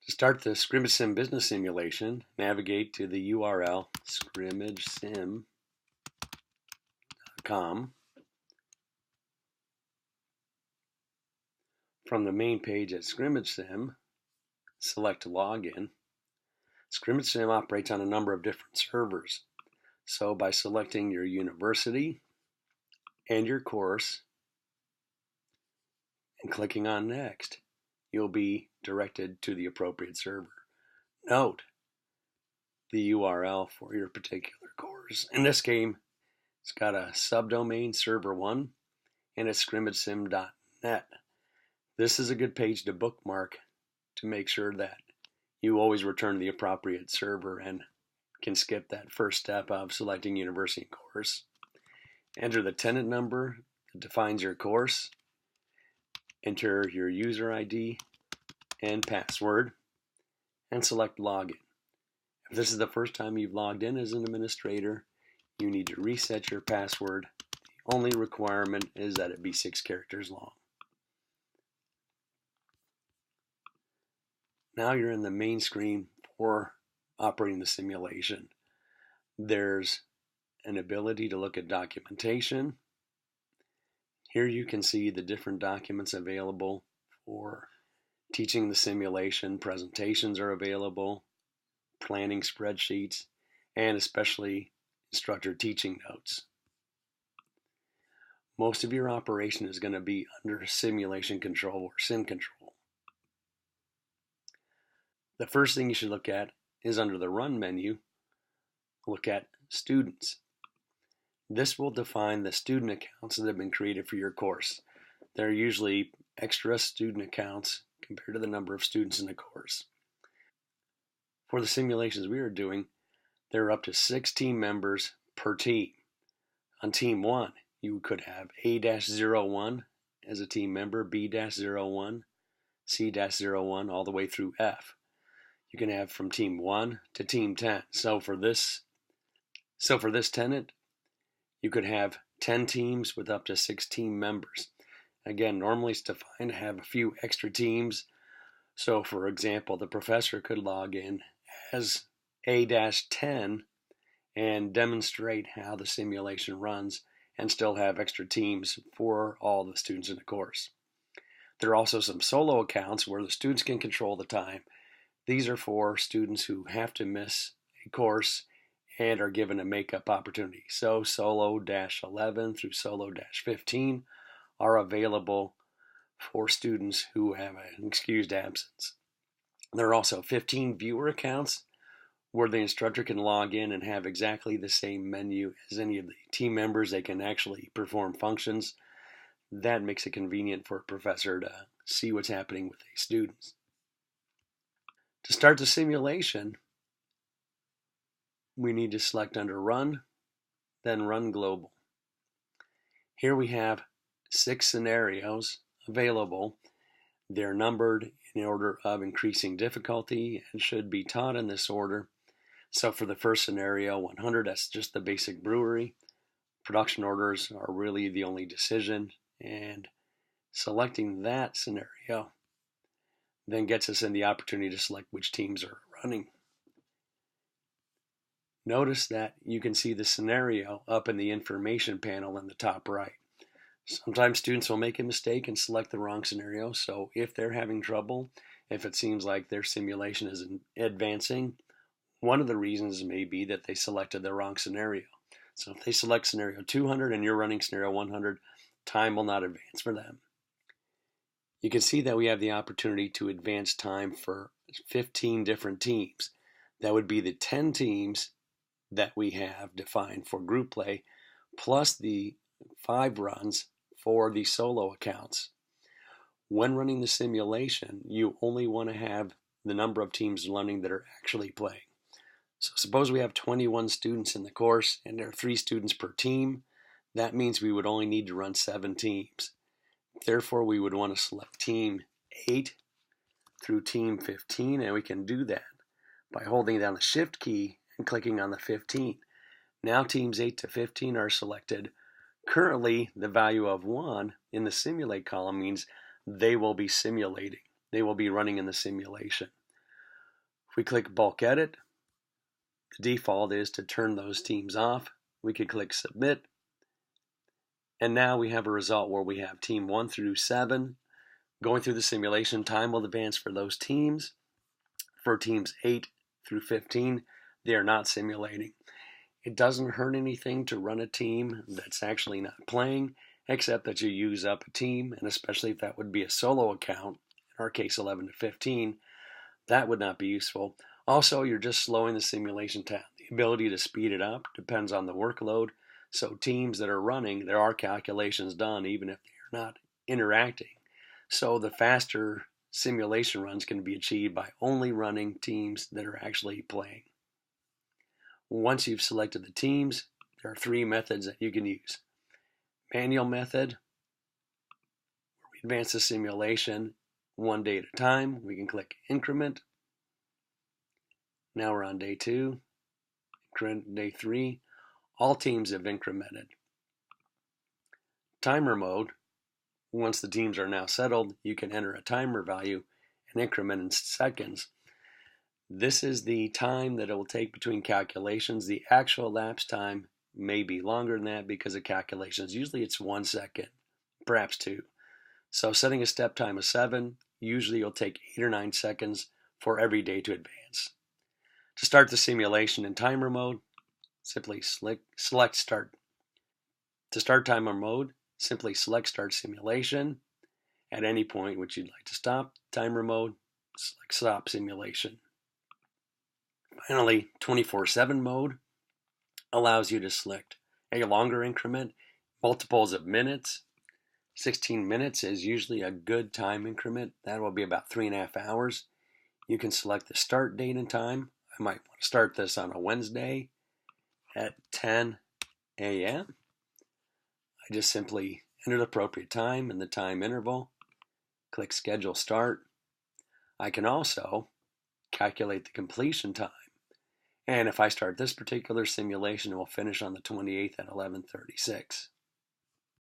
To start the ScrimmageSIM business simulation, navigate to the URL ScrimmageSIM.com. From the main page at ScrimmageSIM, select Login. ScrimmageSIM operates on a number of different servers. So by selecting your university and your course and clicking on Next, you'll be directed to the appropriate server. Note the URL for your particular course. In this game, it's got a subdomain server1 and it's ScrimmageSIM.net. This is a good page to bookmark to make sure that you always return to the appropriate server and can skip that first step of selecting university and course. Enter the tenant number that defines your course. Enter your user ID and password and select Login. If this is the first time you've logged in as an administrator, you need to reset your password. The only requirement is that it be 6 characters long. Now you're in the main screen for operating the simulation. There's an ability to look at documentation. Here you can see the different documents available for teaching the simulation. Presentations are available, planning spreadsheets, and especially instructor teaching notes. Most of your operation is going to be under simulation control or sim control. The first thing you should look at is under the Run menu, look at Students. This will define the student accounts that have been created for your course. There are usually extra student accounts compared to the number of students in the course. For the simulations we are doing, there are up to 6 team members per team. On team 1, you could have A-01 as a team member, B-01, C-01, all the way through F. You can have from team 1 to team 10. So for this tenant, you could have 10 teams with up to 6 team members. Again, normally it's defined to have a few extra teams. So for example, the professor could log in as A-10 and demonstrate how the simulation runs and still have extra teams for all the students in the course. There are also some solo accounts where the students can control the time. These are for students who have to miss a course and are given a makeup opportunity. So Solo-11 through Solo-15 are available for students who have an excused absence. There are also 15 viewer accounts where the instructor can log in and have exactly the same menu as any of the team members. They can actually perform functions. That makes it convenient for a professor to see what's happening with these students. To start the simulation, we need to select under Run, then Run Global. Here we have 6 scenarios available. They're numbered in order of increasing difficulty and should be taught in this order. So for the first scenario, 100, that's just the basic brewery. Production orders are really the only decision, and selecting that scenario then gets us in the opportunity to select which teams are running. Notice that you can see the scenario up in the information panel in the top right. Sometimes students will make a mistake and select the wrong scenario, so if they're having trouble, if it seems like their simulation isn't advancing, one of the reasons may be that they selected the wrong scenario. So if they select scenario 200 and you're running scenario 100, time will not advance for them. You can see that we have the opportunity to advance time for 15 different teams. That would be the 10 teams that we have defined for group play, plus the 5 runs for the solo accounts. When running the simulation, you only want to have the number of teams running that are actually playing. So suppose we have 21 students in the course and there are 3 students per team. That means we would only need to run 7 teams. Therefore, we would want to select team 8 through team 15, and we can do that by holding down the Shift key and clicking on the 15. Now teams 8 to 15 are selected. Currently, the value of 1 in the Simulate column means they will be simulating. They will be running in the simulation. If we click bulk edit, the default is to turn those teams off. We could click submit. And now we have a result where we have team 1 through 7 going through the simulation. Time will advance for those teams. For teams 8 through 15, they are not simulating. It doesn't hurt anything to run a team that's actually not playing, except that you use up a team, and especially if that would be a solo account, in our case 11 to 15, that would not be useful. Also, you're just slowing the simulation down. The ability to speed it up depends on the workload. So teams that are running, there are calculations done even if they're not interacting. So the faster simulation runs can be achieved by only running teams that are actually playing. Once you've selected the teams, there are 3 methods that you can use. Manual method, where we advance the simulation 1 day at a time. We can click increment. Now we're on day 2, day 3. All teams have incremented. Timer mode, once the teams are now settled, you can enter a timer value and increment in seconds. This is the time that it will take between calculations. The actual elapsed time may be longer than that because of calculations. Usually it's 1 second, perhaps 2. So setting a step time of 7, usually it'll take 8 or 9 seconds for every day to advance. To start the simulation in timer mode, simply select Start. To start timer mode, simply select Start Simulation. At any point which you'd like to stop timer mode, select Stop Simulation. Finally, 24/7 mode allows you to select a longer increment, multiples of minutes. 16 minutes is usually a good time increment. That will be about 3.5 hours. You can select the start date and time. I might want to start this on a Wednesday at 10 a.m. I just simply enter the appropriate time and the time interval, click Schedule Start. I can also calculate the completion time. And if I start this particular simulation, it will finish on the 28th at 11:36.